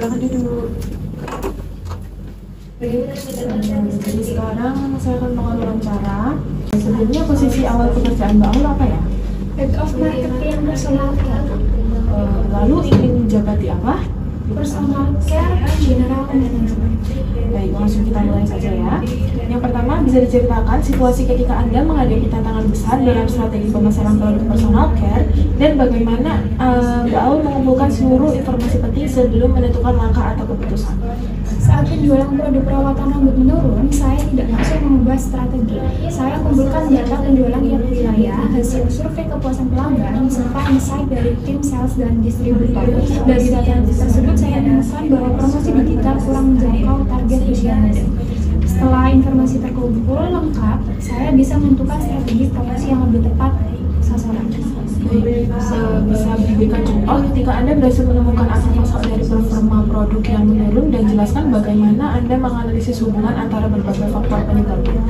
Silakan duduk. Jadi sekarang saya akan melakukan wawancara. Sebelumnya posisi awal pekerjaan Mbak Aul apa ya? Head of Marketing Personal Care. Lalu ingin menjabat di apa? Personal Care General Manager. Baik, langsung kita mulai saja ya. Yang pertama, bisa diceritakan situasi ketika Anda menghadapi tantangan besar dalam strategi pemasaran produk personal care dan bagaimana Mbak Aul mengumpulkan seluruh informasi penting sebelum menentukan langkah atau keputusan. Saat penjualan produk perawatan rambut menurun, saya tidak langsung mengubah strategi. Saya kumpulkan data penjualan tiap wilayah, hasil survei kepuasan pelanggan, serta insight dari tim sales dan distributor. Dari data tersebut, saya menemukan bahwa promosi digital kurang menjangkau target usia muda. Setelah informasi terkumpul lengkap, saya bisa menentukan strategi promosi yang lebih tepat sasaran. Bisa diberikan contoh ketika Anda berhasil menemukan asal muasal dari performa produk yang menurun dan jelaskan bagaimana Anda menganalisis hubungan antara berbagai faktor penyebabnya.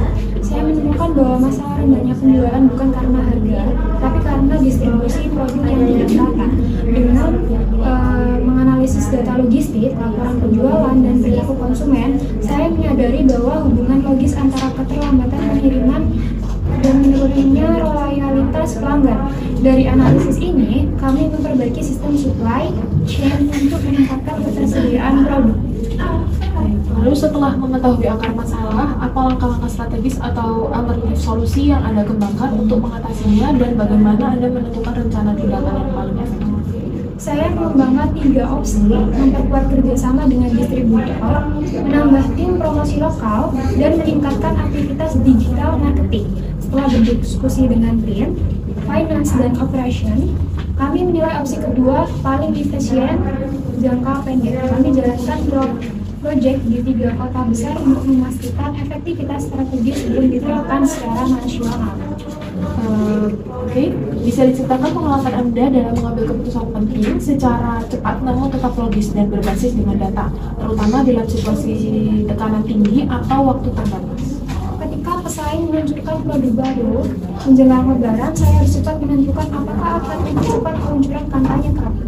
Saya menemukan bahwa masalah rendahnya penjualan bukan karena harga, tapi karena distribusi produk yang tidak merata. Dengan menganalisis data logistik, laporan penjualan, dan perilaku konsumen, saya menyadari bahwa hubungan logis antara keterlambatan pengiriman dan menurunnya loyalitas pelanggan. Dari analisis ini, kami memperbaiki sistem supply chain untuk meningkatkan ketersediaan produk. Lalu setelah mengetahui akar masalah, apa langkah-langkah strategis atau alternatif solusi yang Anda kembangkan untuk mengatasinya dan bagaimana Anda menentukan rencana tindakan yang paling efektif? Saya mengembangkan 3 opsi, memperkuat kerjasama dengan distributor, menambah tim promosi lokal, dan meningkatkan aktivitas digital marketing. Setelah berdiskusi dengan tim, finance, dan operation, kami menilai opsi kedua paling efisien jangka pendek. Kami jalankan proyek di 3 kota besar untuk memastikan efektivitas strategi sebelum diterapkan secara nasional. Oke, bisa diceritakan pengalaman Anda dalam mengambil keputusan penting secara cepat namun tetap logis dan berbasis dengan data, terutama dalam situasi tekanan tinggi atau waktu terbatas. Ketika pesaing meluncurkan produk baru menjelang Lebaran, saya harus cepat menentukan apakah akan mempercepat peluncuran kampanye kami.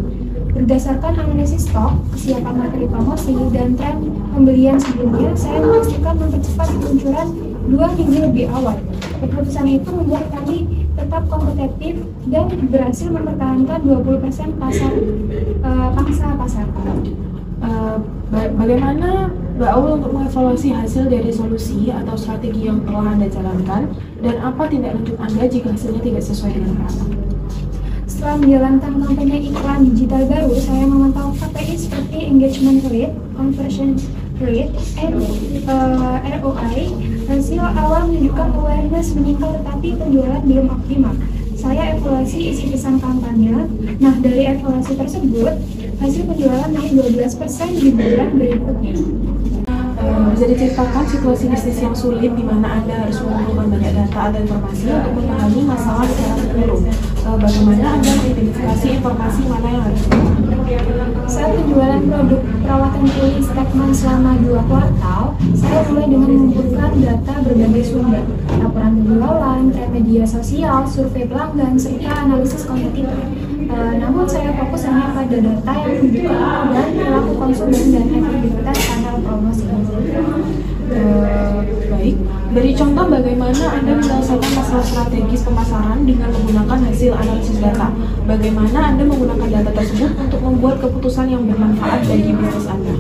Berdasarkan analisis stok, kesiapan materi promosi, dan tren pembelian sebelumnya, saya memastikan mempercepat peluncuran 2 minggu lebih awal. Keputusan itu membuat kami tetap kompetitif dan berhasil mempertahankan 20% pangsa pasar. Bagaimana Mbak Aul untuk mengevaluasi hasil dari solusi atau strategi yang telah Anda jalankan dan apa tindak lanjut Anda jika hasilnya tidak sesuai dengan harapan? Setelah menjalankan kampanye iklan digital baru, saya memantau KPI seperti engagement rate, conversion rate, and ROI. Hasil awal menunjukkan awareness meningkat tetapi penjualan belum optimal. Saya evaluasi isi pesan kampanye. Nah, dari evaluasi tersebut, hasil penjualan naik 12% di bulan berikutnya. Bisa diceritakan situasi bisnis yang sulit di mana Anda harus mengumpulkan banyak data atau informasi untuk memahami masalah secara menyeluruh. Bagaimana Anda mengidentifikasi informasi mana yang harus dilakukan? Saat penjualan produk perawatan kulit stagnan selama 2 kuartal, saya mulai dengan mengumpulkan data berbagai sumber, laporan penjualan, tren media sosial, survei pelanggan, serta analisis kompetitor. Namun saya fokus hanya pada data yang menunjukkan dan perilaku konsumen dan efektivitas kanal promosi. Baik, beri contoh bagaimana Anda menyelesaikan masalah strategis pemasaran dengan menggunakan hasil analisis data. Bagaimana Anda menggunakan data tersebut untuk membuat keputusan yang bermanfaat bagi bisnis Anda.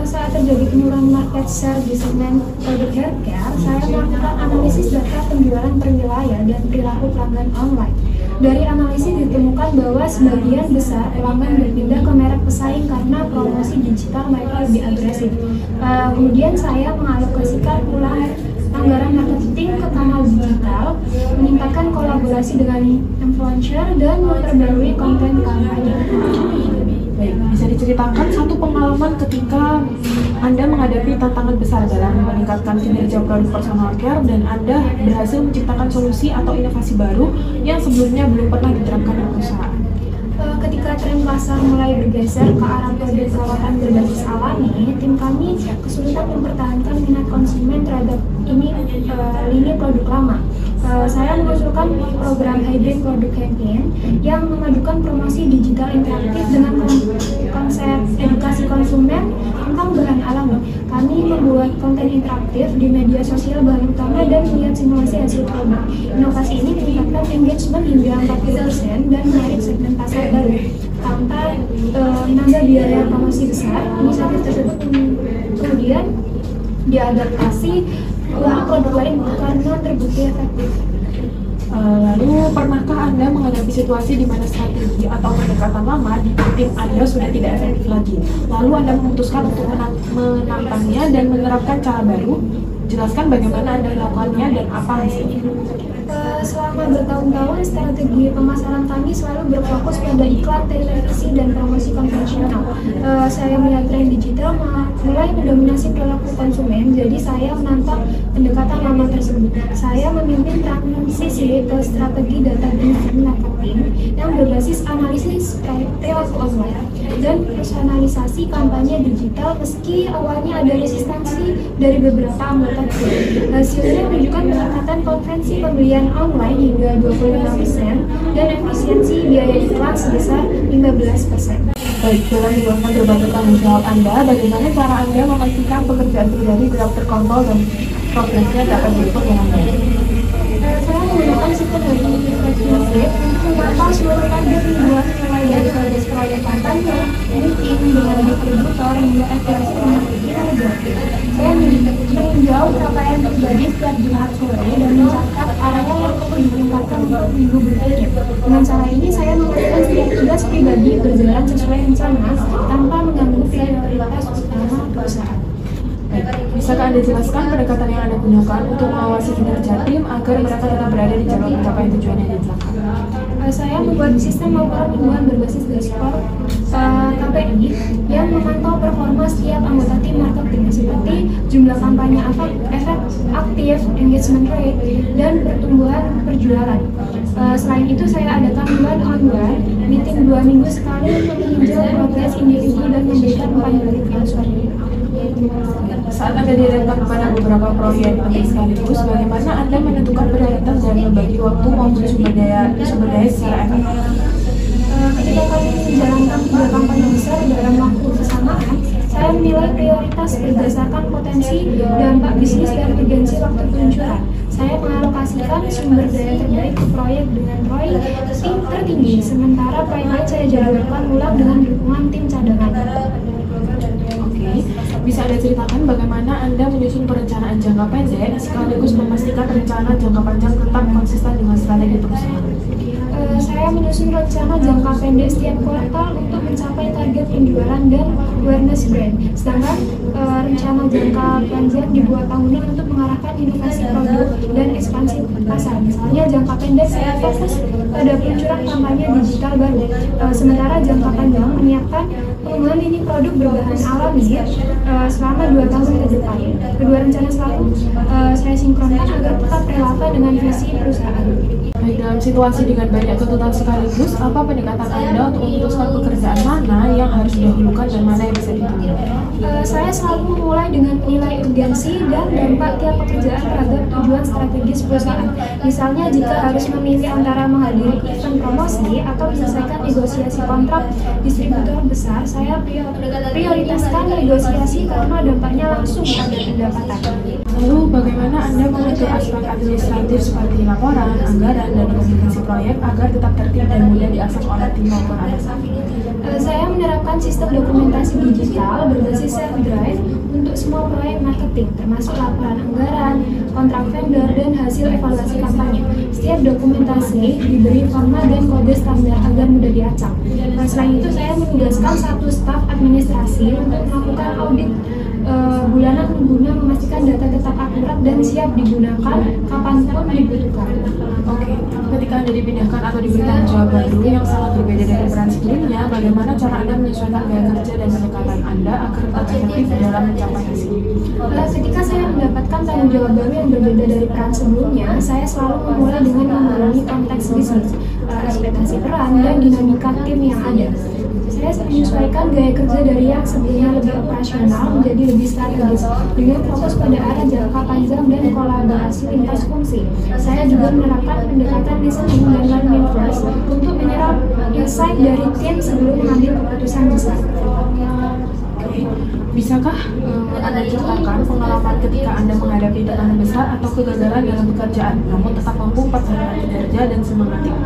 Saat terjadi penurunan market share di segmen produk haircare, saya melakukan analisis data penjualan per wilayah dan perilaku pelanggan online. Dari analisis ditemukan bahwa sebagian besar pelanggan berpindah ke merek pesaing karena promosi digital mereka lebih agresif. Kemudian saya mengalokasikan ulang anggaran marketing ke kanal digital, meningkatkan kolaborasi dengan influencer, dan memperbarui konten kampanye. Baik, bisa diceritakan satu pengalaman ketika Anda menghadapi tantangan besar dalam meningkatkan kinerja produk personal care dan Anda berhasil menciptakan solusi atau inovasi baru yang sebelumnya belum pernah diterapkan di perusahaan. Ketika tren pasar mulai bergeser ke arah produk perawatan berbasis alami, tim kami kesulitan mempertahankan minat konsumen terhadap lini produk lama. Saya mengusulkan program hybrid product campaign yang memadukan promosi digital interaktif dengan konsep edukasi konsumen tentang bahan alami. Kami membuat konten interaktif di media sosial bahan utama dan melihat simulasi hasil produk. Inovasi ini meningkatkan engagement hingga 40% dan menarik segmen pasar baru. Tanpa menambah biaya promosi besar, inisiatif tersebut kemudian diadaptasi ke produk lain karena terbukti efektif. Lalu, pernahkah Anda menghadapi situasi di mana strategi atau pendekatan lama di tim Anda sudah tidak efektif lagi? Lalu Anda memutuskan untuk menantangnya dan menerapkan cara baru? Jelaskan bagaimana Anda melakukannya dan apa hasilnya. Selama bertahun-tahun, strategi pemasaran kami selalu berfokus pada iklan, televisi, dan promosi konvensional. Saya melihat tren digital mulai mendominasi perilaku konsumen, jadi saya menantang pendekatan lama tersebut. Saya memimpin transisi ke strategi data-driven marketing yang berbasis analisis perilaku online dan personalisasi kampanye digital meski awalnya ada resistensi dari beberapa anggota tim. Hasilnya menunjukkan peningkatan konversi pembelian online hingga 25% dan efisiensi biaya iklan sebesar 15%. Baik, dalam menjalankan berbagai tanggung jawab Anda, bagaimana cara Anda memastikan pekerjaan pribadi tetap terkontrol dan progresnya dapat diukur dengan baik? Saya menggunakan sistem Hybrid untuk memantau seluruh target dibuat mulai dari progres proyek kampanye, meeting dengan distributor hingga evaluasi marketing negatif. Saya meninjau capaian pribadi setiap Jumat sore dan mencatat area yang perlu ditingkatkan untuk minggu berikutnya. Dengan cara ini saya memastikan setiap tugas pribadi berjalan sesuai rencana tanpa mengganggu prioritas utama perusahaan. Bisakah Anda jelaskan pendekatan yang Anda gunakan untuk mengawasi kinerja tim agar mereka tetap berada di jalur pencapaian tujuan yang ditetapkan? Saya membuat sistem laporan mingguan berbasis dashboard KPI yang memantau performa setiap anggota tim marketing seperti jumlah kampanye efek aktif, engagement rate, dan pertumbuhan perjualan. Selain itu saya adakan one-on-one meeting 2 minggu sekali untuk meninjau progres individu dan memberikan umpan balik yang sulit. Saat Anda dihadapkan kepada beberapa proyek penting sekaligus, bagaimana Anda menentukan prioritas dan membagi waktu maupun sumber daya secara efektif? Ketika kami menjalankan 3 kampanye besar dalam waktu bersamaan, saya menilai prioritas berdasarkan potensi, dampak bisnis, dan urgensi waktu peluncuran. Saya mengalokasikan sumber daya terbaik ke proyek dengan ROI tertinggi, sementara proyek lain saya jadwalkan ulang dengan dukungan tim cadangan. Bisa Anda ceritakan bagaimana Anda menyusun perencanaan jangka pendek sekaligus memastikan rencana jangka panjang tetap konsisten dengan strategi perusahaan? Saya menyusun rencana jangka pendek setiap kuartal untuk mencapai target penjualan dan awareness brand. Sedangkan rencana jangka panjang dibuat tahunan untuk mengarahkan inovasi produk dan ekspansi pasar. Misalnya jangka pendek saya fokus pada peluncuran kampanye digital baru. Sementara jangka panjang menyiapkan pengembangan ini produk berbahan alami selama 2 tahun ke depan. Kedua rencana selalu saya sinkronkan agar tetap relevan dengan visi perusahaan. Baik, dalam situasi dengan banyak tuntutan sekaligus, apa pendekatan Anda untuk memutuskan pekerjaan mana yang harus didahulukan dan mana yang bisa ditunda? Saya selalu memulai dengan nilai urgensi dan dampak tiap pekerjaan terhadap tujuan strategis perusahaan. Misalnya jika harus memilih antara menghadiri event promosi atau menyelesaikan negosiasi kontrak distributor besar, saya prioritaskan negosiasi karena dampaknya langsung pada pendapatan. Lalu, bagaimana Anda mengatur aspek administratif seperti laporan, anggaran, dan komunikasi proyek agar tetap tertib dan mudah diakses oleh tim maupun atasan? Saya menerapkan sistem dokumentasi digital berbasis self-drive untuk semua proyek marketing, termasuk laporan anggaran, kontrak vendor, dan hasil evaluasi kampanye. Setiap dokumentasi diberi format dan kode standar agar mudah diacak. Selain itu, saya menugaskan 1 staf administrasi untuk melakukan audit bulanan guna memastikan data tetap akurat dan siap digunakan kapanpun dibutuhkan. Oke, ketika Anda dipindahkan atau diberi tanggung jawab baru yang sangat berbeda dari peran sebelumnya, bagaimana cara Anda menyesuaikan gaya kerja dan pendekatan Anda agar tetap efektif dalam mencapai hasil? Ketika saya mendapat mendapatkan tanggung jawab baru yang berbeda dari peran sebelumnya, saya selalu memulai dengan memahami konteks bisnis, ekspektasi peran, dan dinamika tim yang ada. Saya menyesuaikan gaya kerja dari yang sebelumnya lebih operasional menjadi lebih strategis dengan fokus pada arah jangka panjang dan kolaborasi lintas fungsi. Saya juga menerapkan pendekatan listening dan learning first untuk menyerap insight dari tim sebelum mengambil keputusan besar. Bisakah Anda ceritakan pengalaman ketika Anda menghadapi tekanan besar atau kegagalan dalam pekerjaan, namun tetap mampu mempertahankan kinerja dan semangat tim?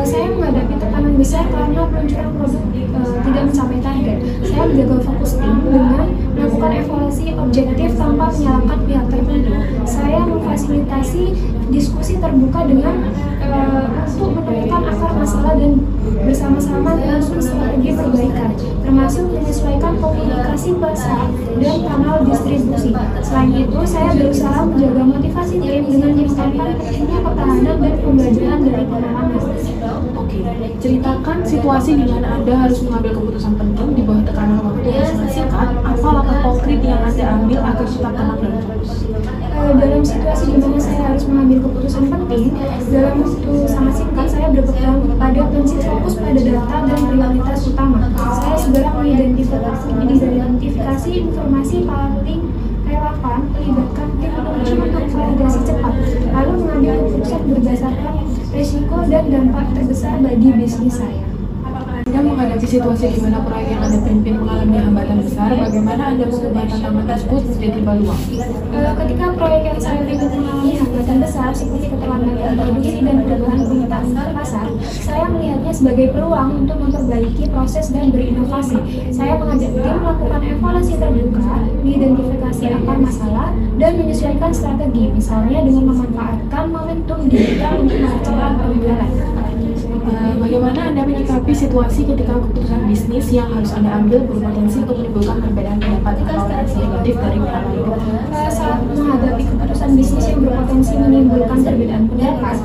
Saya menghadapi tekanan besar karena peluncuran produk tidak mencapai target. Saya menjaga fokus tim dengan melakukan evaluasi objektif tanpa menyalahkan pihak tertentu. Saya memfasilitasi diskusi terbuka dengan untuk menemukan akar masalah dan bersama-sama menyusun strategi perbaikan, termasuk menyesuaikan komunikasi pasar dan kanal distribusi. Selain itu, saya berusaha menjaga motivasi tim dengan meningkatkan pentingnya ketahanan dan pembelajaran dari pengalaman. Oke, ceritakan situasi di mana Anda harus mengambil keputusan penting di bawah tekanan waktu yang sangat singkat. Apa langkah konkret yang Anda ambil agar tetap tenang dan fokus? Dalam situasi di mana saya harus mengambil keputusan penting, dalam waktu sangat singkat saya berpegang pada prinsip fokus pada data dan prioritas utama. Saya segera mengidentifikasi informasi paling relevan, melibatkan tim untuk validasi cepat, lalu mengambil keputusan berdasarkan risiko dan dampak terbesar bagi bisnis saya. Anda menghadapi situasi di mana proyek yang Anda pimpin mengalami hambatan besar, bagaimana Anda mengubah tantangan tersebut menjadi peluang? Ketika proyek yang saya pimpin mengalami hambatan besar seperti keterlambatan produksi dan perubahan permintaan pasar, saya melihatnya sebagai peluang untuk memperbaiki proses dan berinovasi. Saya mengajak tim melakukan evaluasi terbuka, mengidentifikasi akar masalah, dan menyesuaikan strategi, misalnya dengan memanfaatkan momentum digital untuk mempercepat penjualan. Bagaimana Anda menyikapi situasi ketika keputusan bisnis yang harus Anda ambil berpotensi untuk menimbulkan perbedaan pendapat atau reaksi negatif dari pihak lain? Saat menghadapi keputusan bisnis yang berpotensi menimbulkan perbedaan pendapat,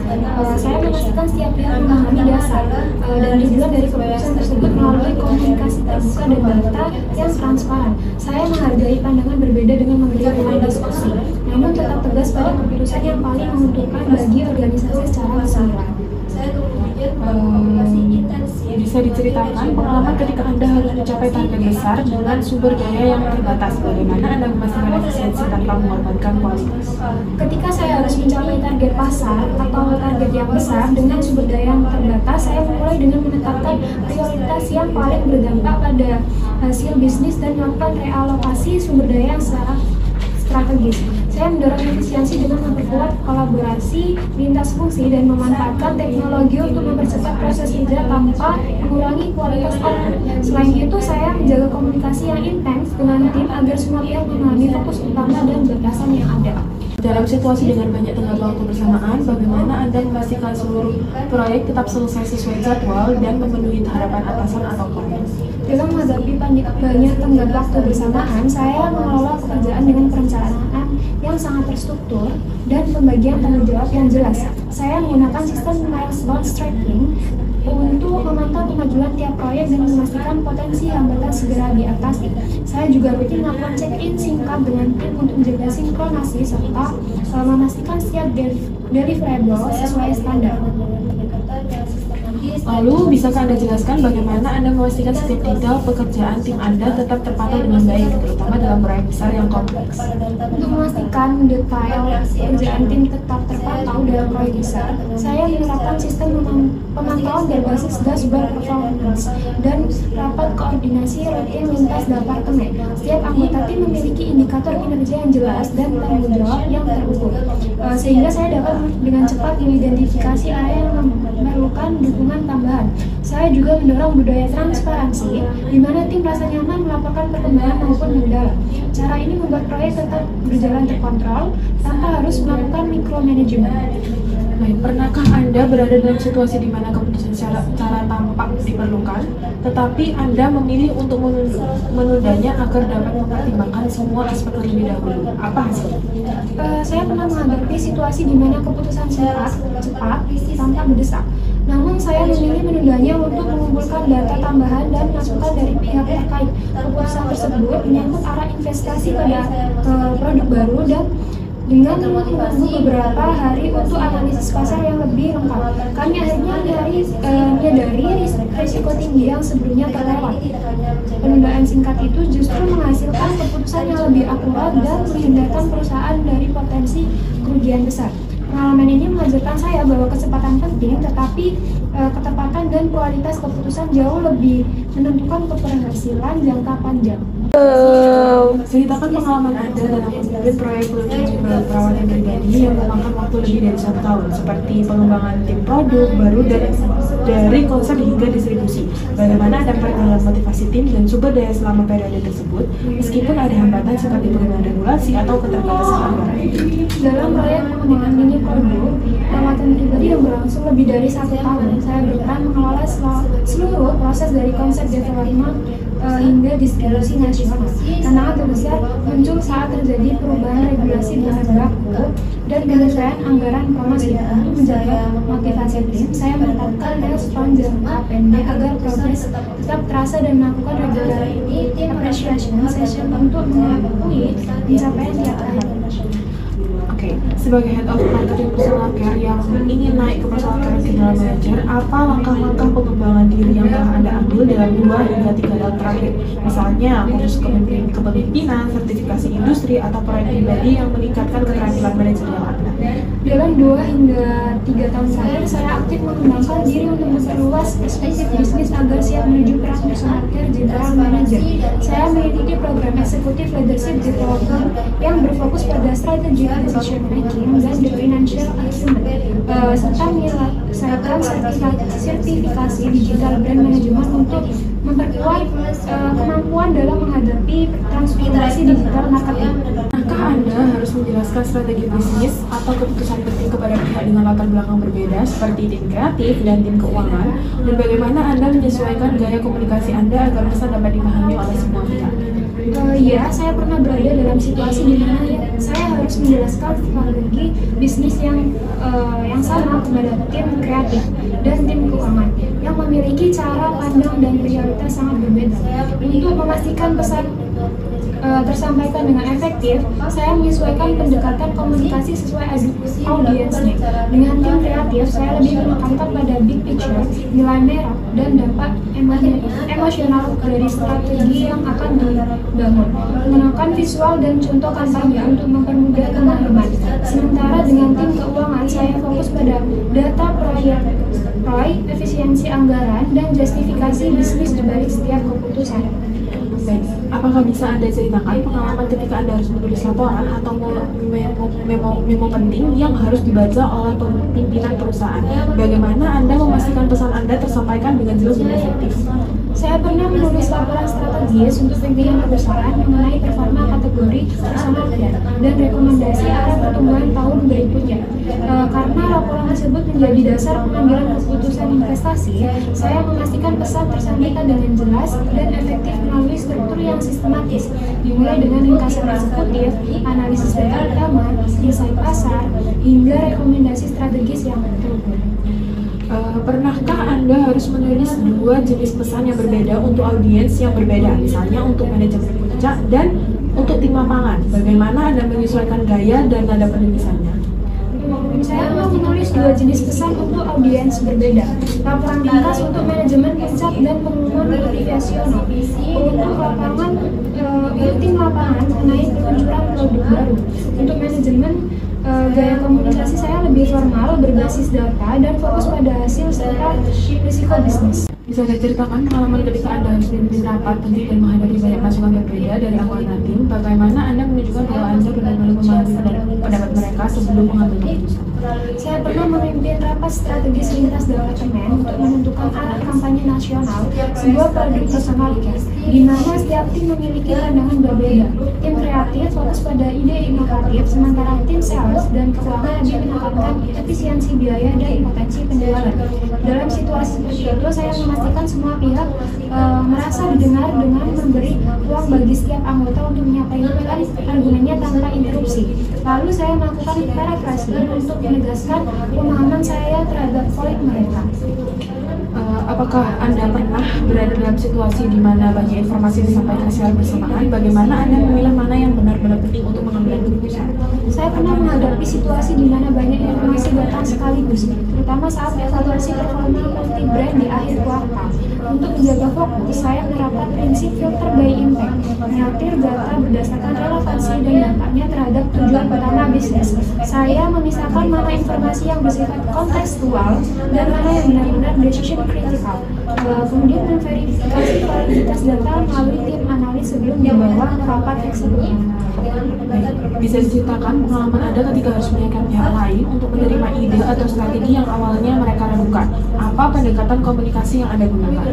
saya memastikan setiap pihak memahami dasar dan tujuan dari keputusan tersebut melalui komunikasi terbuka dan data yang transparan. Saya menghargai pandangan berbeda dengan memberi ruang diskusi, namun tetap tegas pada keputusan yang paling menguntungkan bagi organisasi secara keseluruhan. Bisa diceritakan pengalaman ketika Anda harus mencapai target besar dengan sumber daya yang terbatas. Bagaimana Anda memastikan efisiensi tanpa mengorbankan kualitas? Ketika saya harus mencapai target pasar atau target yang besar dengan sumber daya yang terbatas, saya mulai dengan menetapkan prioritas yang paling berdampak pada hasil bisnis dan melakukan realokasi sumber daya yang secara strategis. Saya mendorong efisiensi dengan memperkuat kolaborasi lintas fungsi dan memanfaatkan teknologi untuk mempercepat proses kerja tanpa mengurangi kualitas output. Selain itu, saya menjaga komunikasi yang intens dengan tim agar semua pihak memahami fokus utama dan batasan yang ada. Dalam situasi dengan banyak tenggat waktu bersamaan, bagaimana Anda memastikan seluruh proyek tetap selesai sesuai jadwal dan memenuhi harapan atasan atau klien? Dalam menghadapi banyak tenggat waktu bersamaan, saya mengelola pekerjaan dengan perencanaan yang sangat terstruktur dan pembagian tanggung jawab yang jelas. Saya menggunakan sistem milestone tracking untuk memantau kemajuan tiap proyek dan memastikan potensi hambatan segera diatasi. Saya juga rutin melakukan check-in singkat dengan tim untuk menjaga sinkronasi serta memastikan setiap deliverable sesuai standar. Lalu, bisakah Anda jelaskan bagaimana Anda memastikan setiap detail pekerjaan tim Anda tetap terpantau dengan baik, terutama dalam proyek besar yang kompleks? Untuk memastikan detail pekerjaan tim tetap terpantau dalam proyek besar, saya menerapkan sistem pemantauan berbasis dashboard performance dan rapat koordinasi rutin lintas departemen. Setiap anggota tim memiliki indikator kinerja yang jelas dan tanggung jawab yang terukur, sehingga saya dapat dengan cepat mengidentifikasi area yang memerlukan dukungan tambahan. Saya juga mendorong budaya transparansi, di mana tim merasa nyaman melaporkan perkembangan maupun kendala. Cara ini membuat proyek tetap berjalan terkontrol tanpa harus melakukan micromanagement. Baik, pernahkah Anda berada dalam situasi di mana keputusan secara tampak diperlukan, tetapi Anda memilih untuk menundanya agar dapat mempertimbangkan semua aspek terlebih dahulu? Apa hasilnya? Saya pernah menghadapi situasi di mana keputusan cepat tanpa mendesak. Namun saya memilih menundanya untuk mengumpulkan data tambahan dan masukan dari pihak terkait. Keputusan tersebut menyangkut arah investasi pada produk baru dan dengan menunggu beberapa hari untuk analisis pasar yang lebih lengkap. Kami akhirnya menyadari risiko tinggi yang sebelumnya terlewat. Penundaan singkat itu justru menghasilkan keputusan yang lebih akurat dan menghindarkan perusahaan dari potensi kerugian besar. Pengalaman ini mengajarkan saya bahwa kecepatan penting, tetapi ketepatan dan kualitas keputusan jauh lebih menentukan keberhasilan jangka panjang. Ceritakan pengalaman Anda dalam memimpin proyek perawatan pribadi yang memakan waktu lebih dari 1 tahun, seperti pengembangan tim produk baru dari konsep hingga distribusi. Bagaimana Anda memperdalam motivasi tim dan sumber daya selama periode tersebut, meskipun ada hambatan seperti perubahan regulasi atau keterbatasan anggaran. Dalam proyek pengembangan mini produk perawatan pribadi yang berlangsung lebih dari 1 tahun, saya berperan mengelola seluruh proses dari konsep development hingga distribusi nasional. Tantangan terbesar muncul saat terjadi perubahan regulasi bahan baku dan penyesuaian anggaran promosi. Untuk menjaga motivasi tim, saya menetapkan milestone jangka pendek agar progres tetap terasa dan melakukan regular appreciation session untuk mengakui pencapaian tiap tahap. Oke, sebagai head of marketing personal care yang ingin naik ke personal care general manager, apa langkah-langkah pengembangan diri yang telah Anda ambil dalam 2 hingga 3 tahun terakhir? Misalnya, kursus kepemimpinan, sertifikasi industri, atau proyek pribadi yang meningkatkan keterampilan manajerial Anda. Dalam 2 hingga 3 tahun terakhir, saya aktif mengembangkan diri untuk memperluas perspektif bisnis agar siap menuju peran personal care general manager. Saya mengikuti program eksekutif leadership development yang berfokus pada strategi decision making dan the financial acumen, serta menyelesaikan sertifikasi digital brand management untuk memperkuat kemampuan dalam menghadapi transformasi digital marketing. Apakah Anda harus menjelaskan strategi bisnis atau keputusan penting kepada pihak dengan latar belakang berbeda seperti tim kreatif dan tim keuangan? Dan bagaimana Anda menyesuaikan gaya komunikasi Anda agar pesan dapat dipahami oleh semua pihak? Ya, saya pernah berada dalam situasi di mana saya harus menjelaskan strategi bisnis yang sama kepada tim kreatif dan tim keuangan yang memiliki cara pandang dan prioritas sangat berbeda. Untuk memastikan pesan tersampaikan dengan efektif, saya menyesuaikan pendekatan komunikasi sesuai audiensnya. Dengan tim kreatif, saya lebih menekankan pada big picture, nilai merah, dan dampak emosional dari strategi yang akan dibangun. Menggunakan visual dan contoh kampanye untuk mempermudah pemahaman. Sementara dengan tim keuangan, saya fokus pada data proyek, efisiensi anggaran, dan justifikasi bisnis dibalik setiap keputusan. Baik, apakah bisa Anda ceritakan pengalaman ketika Anda harus menulis laporan atau memo penting yang harus dibaca oleh pimpinan perusahaan? Bagaimana Anda memastikan pesan Anda tersampaikan dengan jelas dan efektif? Saya pernah menulis laporan strategis untuk pimpinan perusahaan mengenai performa kategori personal care dan rekomendasi arah pertumbuhan tahun berikutnya. Karena laporan tersebut menjadi dasar pengambilan keputusan investasi, saya memastikan pesan tersampaikan dengan jelas dan efektif melalui struktur yang sistematis, dimulai dengan ringkasan eksekutif, analisis data utama, insight pasar, hingga rekomendasi strategis yang terukur. Pernahkah Anda harus menulis 2 jenis pesan yang berbeda untuk audiens yang berbeda, misalnya untuk manajemen puncak dan untuk tim lapangan? Bagaimana Anda menyesuaikan gaya dan nada penulisannya? Saya mau menulis 2 jenis pesan untuk audiens berbeda. Laporan ringkas untuk manajemen puncak dan pengumuman motivasional. Untuk tim lapangan mengenai peluncuran produk baru. Untuk manajemen, gaya komunikasi saya lebih formal, berbasis data, dan fokus pada hasil serta risiko bisnis. Bisa Anda ceritakan pengalaman ketika Anda harus memimpin rapat penting dan menghadapi banyak masukan berbeda dari anggota tim? Bagaimana Anda menunjukkan bahwa Anda benar-benar memahami pendapat mereka sebelum mengambil keputusan? Saya pernah memimpin rapat strategis lintas departemen untuk menentukan arah kampanye nasional sebuah produk personal care, di mana setiap tim memiliki pandangan berbeda. Tim kreatif fokus pada ide inovatif, sementara tim sales dan keuangan lebih menekankan efisiensi biaya dan potensi penjualan. Dalam situasi seperti itu, saya memastikan semua pihak merasa didengar dengan memberi ruang bagi setiap anggota untuk menyampaikan argumennya tanpa interupsi. Lalu saya melakukan parafrasi untuk menegaskan pemahaman saya terhadap poin mereka. Apakah Anda pernah berada dalam situasi di mana banyak informasi disampaikan secara bersamaan? Bagaimana Anda memilah mana yang benar-benar penting untuk mengambil keputusan? Saya pernah menghadapi situasi di mana banyak informasi datang sekaligus, terutama saat evaluasi performa multi-brand di akhir kuartal. Untuk menjaga fokus, saya menerapkan prinsip filter by impact, menyortir data berdasarkan relevansi dan dampaknya terhadap tujuan utama bisnis. Saya memisahkan mana informasi yang bersifat kontekstual dan mana yang benar-benar decision critical. Kemudian memverifikasi validitas data melalui tim analis sebelum dibawa ke rapat eksekutif. Bisa diceritakan pengalaman Anda ketika harus menyiapkan pihak lain untuk menerima ide atau strategi yang awalnya mereka ragukan? Apa pendekatan komunikasi yang Anda gunakan?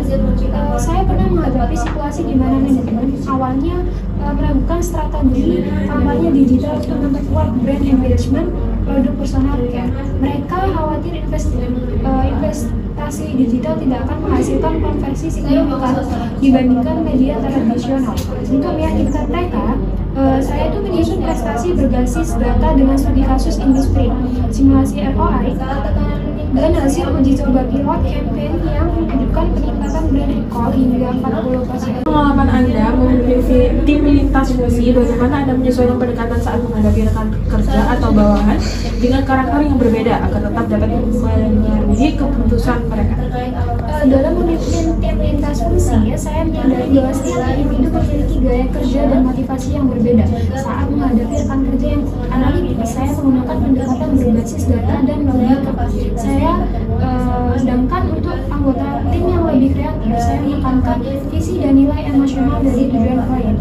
Saya pernah menghadapi situasi di mana manajemen awalnya meragukan strategi kampanye digital untuk memperkuat brand engagement produk personal care. Mereka khawatir investasi digital tidak akan menghasilkan konversi signifikan dibandingkan media tradisional. Untuk meyakinkan mereka, saya itu menyusun prestasi berbasis data dengan studi kasus industri, simulasi ROI, dan hasil uji coba pilot campaign yang menunjukkan peningkatan brand recall hingga 40%. Pengalaman Anda memimpin tim lintas fungsi, bagaimana Anda menyesuaikan pendekatan saat menghadapi rekan kerja atau bawahan dengan karakter yang berbeda agar tetap dapat memengaruhi keputusan mereka? Dalam memimpin tim lintas fungsi, saya menyadari bahwa setiap individu memiliki gaya kerja dan motivasi yang berbeda. Saat menghadapi rekan kerja yang analitis, saya menggunakan pendekatan berbasis data dan logika. Sedangkan untuk anggota tim yang lebih kreatif, saya menekankan visi dan nilai emosional dari tujuan proyek.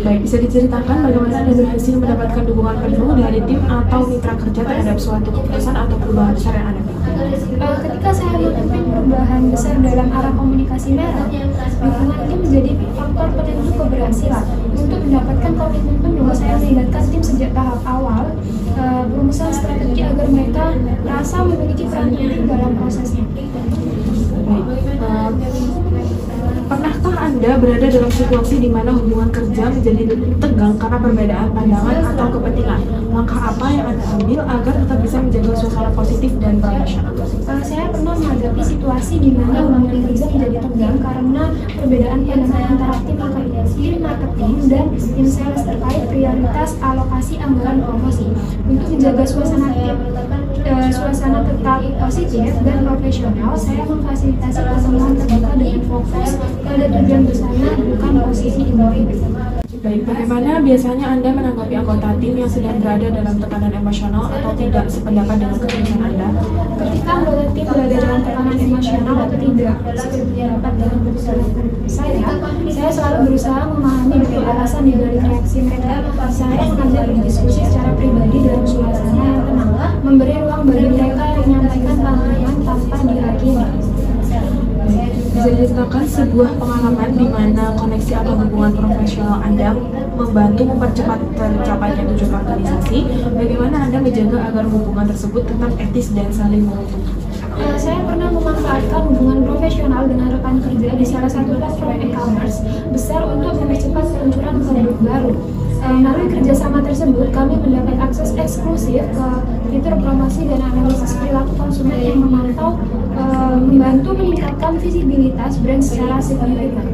Baik, bisa diceritakan bagaimana Anda berhasil mendapatkan dukungan penuh dari tim atau mitra kerja terhadap suatu keputusan atau perubahan besar yang Anda pilih? Ketika saya memimpin perubahan besar dalam arah komunikasi merek, dukungan tim menjadi faktor penentu keberhasilan. Untuk mendapatkan komitmen penuh, saya melibatkan tim sejak tahap awal, perumusan strategi agar mereka merasa memiliki peran penting dalam prosesnya. Pernahkah Anda berada dalam situasi di mana hubungan kerja menjadi tegang karena perbedaan pandangan atau kepentingan? Langkah apa yang Anda ambil agar tetap bisa menjaga suasana positif dan profesional? Saya pernah menghadapi situasi di mana hubungan kerja menjadi tegang karena perbedaan pandangan antara tim marketing dan tim sales terkait prioritas alokasi anggaran promosi. Untuk menjaga suasana tetap positif dan profesional, saya memfasilitasi pertemuan terbuka dengan fokus pada tujuan bersama, bukan posisi individu. Baik, bagaimana biasanya Anda menanggapi anggota tim yang sedang berada dalam tekanan emosional atau tidak sependapat dengan keputusan Anda? Ketika anggota tim berada dalam tekanan emosional atau tidak sependapat dengan keputusan saya selalu berusaha memahami dari alasan di balik reaksi mereka. Saya mengambil diskusi secara pribadi dalam suasana yang tenang, memberi ruang bagi mereka yang menyampaikan pandangan tanpa dihakimi. Bisa diceritakan sebuah pengalaman di mana koneksi atau hubungan profesional Anda membantu mempercepat tercapainya tujuan organisasi? Bagaimana Anda menjaga agar hubungan tersebut tetap etis dan saling menguntungkan? Saya pernah memanfaatkan hubungan profesional dengan rekan kerja di salah satu platform e-commerce besar untuk mempercepat peluncuran produk baru. Melalui kerjasama tersebut, kami mendapat akses eksklusif ke fitur promosi dan analisis perilaku konsumen yang membantu meningkatkan visibilitas brand secara signifikan.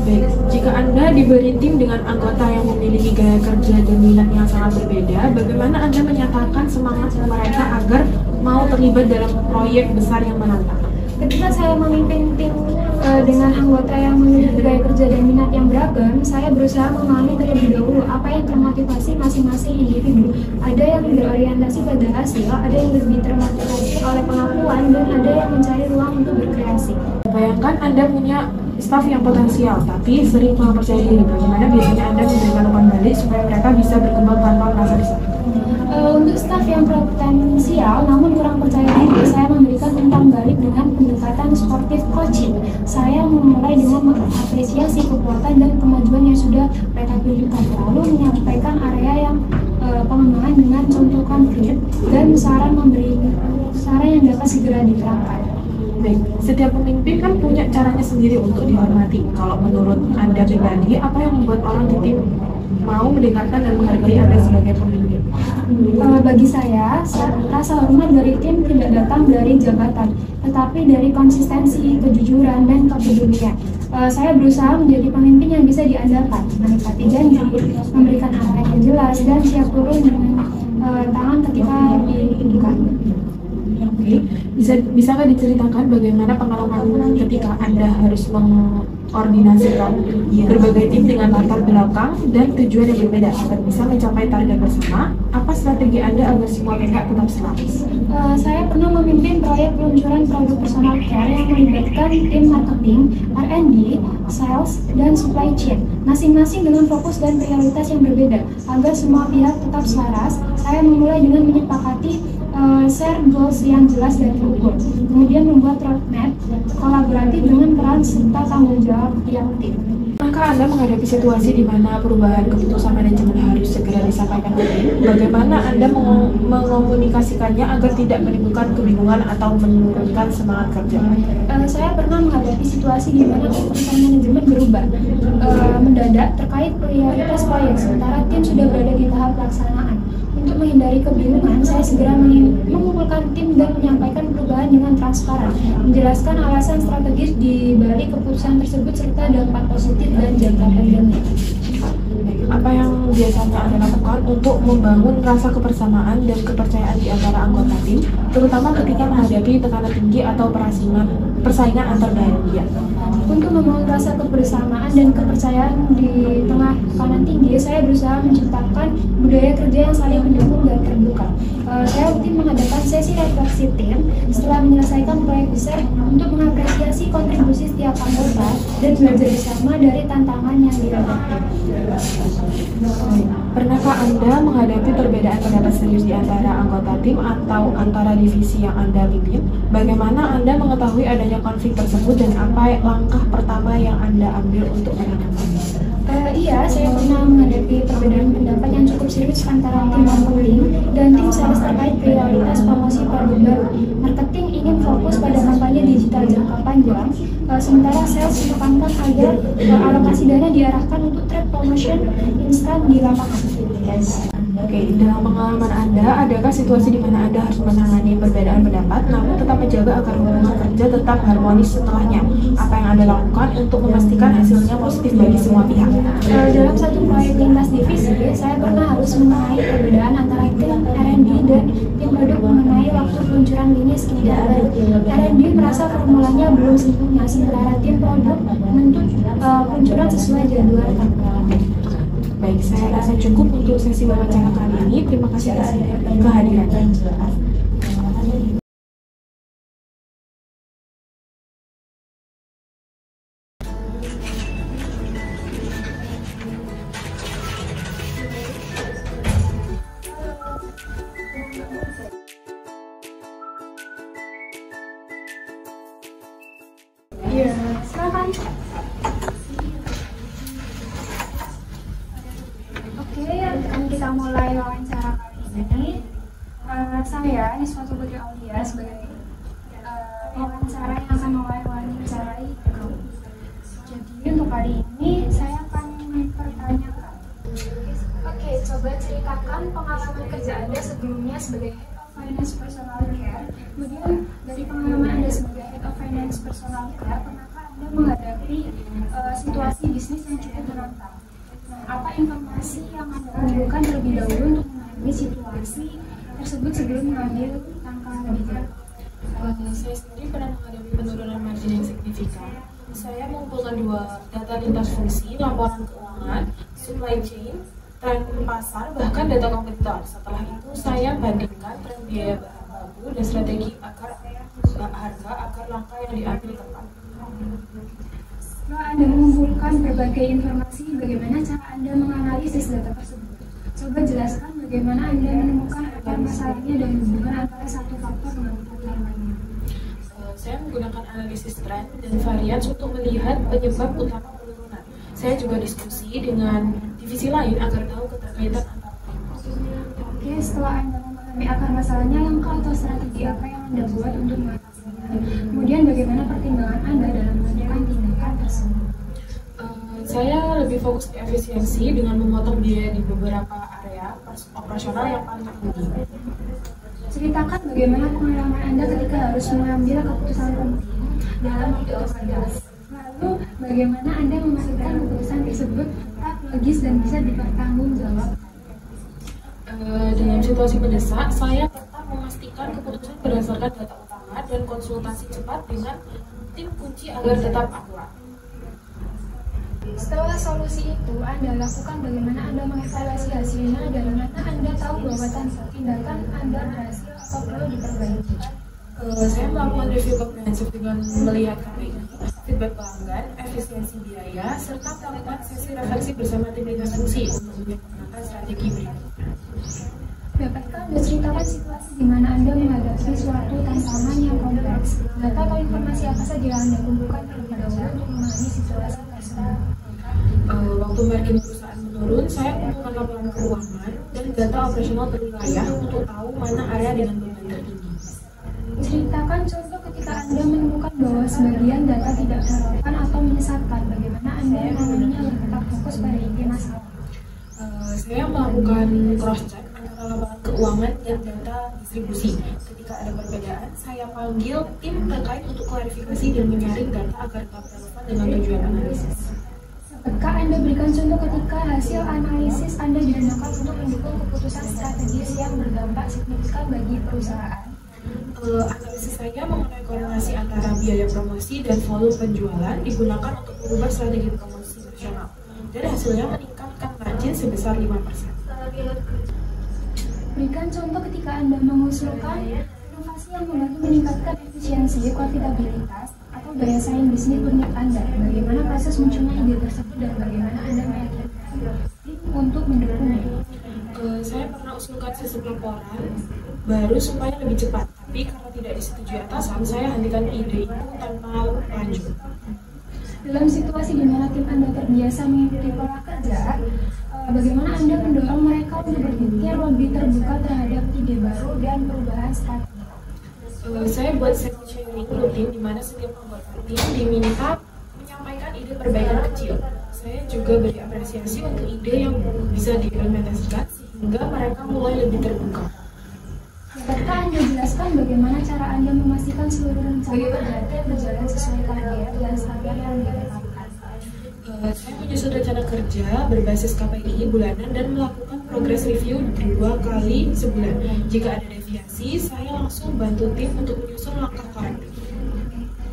Baik, jika Anda diberi tim dengan anggota yang memiliki gaya kerja dan minat yang sangat berbeda, bagaimana Anda menyatakan semangat mereka agar mau terlibat dalam proyek besar yang menantang? Ketika saya memimpin tim dengan anggota yang memiliki gaya kerja dan minat yang beragam, saya berusaha memahami terlebih dahulu apa yang termotivasi masing-masing individu. Ada yang berorientasi pada hasil, ada yang lebih termotivasi oleh pengakuan, dan ada yang mencari ruang untuk berkreasi. Bayangkan Anda punya staf yang potensial, tapi sering kurang percaya diri. Bagaimana biasanya Anda memberikan umpan balik supaya mereka bisa berkembang tanpa merasa disakiti? Untuk staf yang potensial namun kurang percaya diri, saya memberikan umpan balik dengan pendekatan sportif coaching. Saya memulai dengan mengapresiasi kekuatan dan kemajuan yang sudah mereka tunjukkan, lalu menyampaikan area yang pengembangan dengan contoh konkret dan saran yang dapat segera diterapkan. Baik, setiap pemimpin kan punya caranya sendiri untuk dihormati. Kalau menurut Anda pribadi, apa yang membuat orang di tim mau mendengarkan dan menghargai Anda sebagai pemimpin. Bagi saya, rasa hormat dari tim tidak datang dari jabatan, tetapi dari konsistensi, kejujuran, dan kepedulian. Saya berusaha menjadi pemimpin yang bisa diandalkan, menepati janji, memberikan arahan yang jelas, dan siap turun dengan tangan ketika dibutuhkan. Oke, bisakah diceritakan bagaimana pengalaman ketika Anda harus mengkoordinasikan berbagai tim dengan latar belakang dan tujuan yang berbeda agar bisa mencapai target bersama? Apa strategi Anda agar semua pihak tetap selaras? Saya pernah memimpin proyek peluncuran produk personal care yang melibatkan tim marketing, R&D, sales, dan supply chain, masing-masing dengan fokus dan prioritas yang berbeda. Agar semua pihak tetap selaras, saya memulai dengan menyepakati share goals yang jelas dan terukur, kemudian membuat roadmap kolaboratif dengan peran serta tanggung jawab tiap tim. Maka Anda menghadapi situasi di mana perubahan keputusan manajemen harus segera disampaikan ke tim, bagaimana Anda mengomunikasikannya agar tidak menimbulkan kebingungan atau menurunkan semangat kerja? Saya pernah menghadapi situasi di mana keputusan manajemen berubah mendadak terkait prioritas proyek, sementara tim sudah berada di tahap pelaksanaan. Untuk menghindari kebingungan, saya segera mengumpulkan tim dan menyampaikan perubahan dengan transparan, menjelaskan alasan strategis di balik keputusan tersebut serta dampak positif dan jangka panjangnya. Apa yang biasanya Anda lakukan untuk membangun rasa kebersamaan dan kepercayaan di antara anggota tim, terutama ketika menghadapi tekanan tinggi atau persaingan antar bagian? Untuk membangun rasa kebersamaan dan kepercayaan di tengah tekanan tinggi, saya berusaha menciptakan budaya kerja yang saling mendukung dan terbuka. Saya rutin mengadakan sesi refleksi tim setelah menyelesaikan proyek besar untuk mengapresiasi kontribusi setiap anggota dan belajar bersama dari tantangan yang dihadapi. Pernahkah Anda menghadapi perbedaan pendapat serius di antara anggota tim atau antara divisi yang Anda pimpin? Bagaimana Anda mengetahui adanya konflik tersebut dan apa langkah pertama yang Anda ambil untuk menangani? Iya, saya pernah menghadapi perbedaan pendapat yang cukup serius antara tim marketing dan tim sales terkait prioritas promosi produk baru. Marketing ingin fokus pada kampanye digital jangka panjang, sementara sales menekankan agar alokasi dana diarahkan untuk trade promotion instan di lapangan. Oke, dalam pengalaman Anda, adakah situasi di mana Anda harus menangani perbedaan pendapat namun tetap menjaga agar hubungan kerja tetap harmonis setelahnya? Apa yang Anda lakukan untuk memastikan hasilnya positif bagi semua pihak? Dalam satu proyek lintas divisi, saya pernah harus mengenai perbedaan antara tim R&D dan tim produk mengenai waktu peluncuran lini skincare baru. R&D merasa formulanya belum sempurna, sementara tim produk menuntut peluncuran sesuai jadwal kantor. Baik, saya rasa cukup untuk sesi wawancara kali ini. Terima kasih atas kehadirannya. Iya, silakan. Oke, akan kita mulai wawancara kali ini. Saya Niswatu Putri Aulia sebagai wawancara yang akan mewawancarai kamu. Jadi untuk kali ini saya akan mempertanyakan. Oke, coba ceritakan pengalaman kerja Anda sebelumnya sebagai Head of Finance Personal Care. Kemudian dari pengalaman Anda sebagai Head of Finance Personal Care, pernahkah Anda menghadapi situasi bisnis yang cukup menantang? Apa informasi yang Anda kumpulkan terlebih dahulu untuk menghadapi situasi tersebut sebelum mengambil langkah bijak? Saya sendiri pernah menghadapi penurunan margin yang signifikan. Saya mengumpulkan dua data lintas fungsi, laporan keuangan, supply chain, tren pasar, bahkan data kompetitor. Setelah itu saya bandingkan tren biaya bahan baku dan strategi harga agar langkah yang diambil tepat. Setelah Anda mengumpulkan berbagai informasi, bagaimana cara Anda menganalisis data tersebut? Coba jelaskan bagaimana Anda menemukan akar masalahnya dan hubungan antara satu faktor dengan faktor lainnya. Saya menggunakan analisis tren dan varians untuk melihat penyebab utama penurunan. Saya juga diskusi dengan divisi lain agar tahu keterkaitan antar tim. Oke, setelah Anda memahami akar masalahnya, langkah atau strategi apa yang Anda buat untuk mengatasinya? Kemudian bagaimana pertimbangan Anda dalam menentukan tindakan tersebut? Saya lebih fokus ke efisiensi dengan memotong biaya di beberapa area operasional yang paling tinggi. Ceritakan bagaimana pengalaman Anda ketika harus mengambil keputusan penting dalam waktu terbatas. Lalu, bagaimana Anda memastikan keputusan tersebut tetap logis dan bisa dipertanggungjawabkan? Dalam situasi mendesak, saya tetap memastikan keputusan berdasarkan data utama dan konsultasi cepat dengan tim kunci agar tetap akurat. Setelah solusi itu Anda lakukan, bagaimana Anda mengevaluasi hasilnya dan mana Anda tahu bahwa tindakan Anda berhasil atau perlu diperbaiki? Saya melakukan review komprehensif dengan melihat KPI, feedback pelanggan, efisiensi biaya, serta melakukan sesi refleksi bersama tim eksekusi untuk menyempurnakan strategi berikutnya. Dapatkah Anda ceritakan situasi di mana Anda menghadapi suatu tantangan yang kompleks? Data atau informasi apa saja yang Anda kumpulkan terlebih dahulu untuk memahami situasi tersebut? Waktu margin perusahaan menurun, saya kumpulkan laporan keuangan dan data operasional per wilayah untuk tahu mana area dengan beban tertinggi. Ceritakan contoh ketika Anda menemukan bahwa sebagian data tidak relevan atau menyesatkan. Bagaimana Anda menanganinya agar tetap fokus pada inti masalah? Saya melakukan cross-check antara laporan keuangan dan data distribusi. Ketika ada perbedaan, saya panggil tim terkait untuk klarifikasi dan menyaring data agar tetap relevan dengan tujuan analisis. Dapatkah Anda berikan contoh ketika hasil analisis Anda digunakan untuk mendukung keputusan strategis yang berdampak signifikan bagi perusahaan? Analisis saya mengenai korelasi antara biaya promosi dan volume penjualan digunakan untuk mengubah strategi promosi nasional, dan hasilnya meningkatkan margin sebesar 5%. Berikan contoh ketika Anda mengusulkan inovasi yang membantu meningkatkan efisiensi, profitabilitas, atau daya saing bisnis unit Anda. Bagaimana proses munculnya ide tersebut dan bagaimana Anda meyakinkan tim untuk mendukungnya? Saya pernah usulkan sistem laporan baru supaya lebih cepat, tapi karena tidak disetujui atasan, saya hentikan ide itu tanpa lanjut. Dalam situasi di mana tim Anda terbiasa mengikuti pola kerja, bagaimana Anda mendorong mereka untuk berpikir lebih terbuka terhadap ide baru dan perubahan strategi? Saya buat sesi sharing rutin di mana setiap anggota tim diminta menyampaikan ide perbaikan kecil. Saya juga beri apresiasi untuk ide yang bisa diimplementasikan sehingga mereka mulai lebih terbuka. Dapatkah Anda jelaskan bagaimana cara Anda memastikan seluruh rencana kerja tim berjalan sesuai target dan standar yang ditetapkan? Saya menyusun rencana kerja berbasis KPI bulanan dan melakukan progress review 2 kali sebulan. Jika ada deviasi, saya langsung bantu tim untuk menyusun langkah korektif.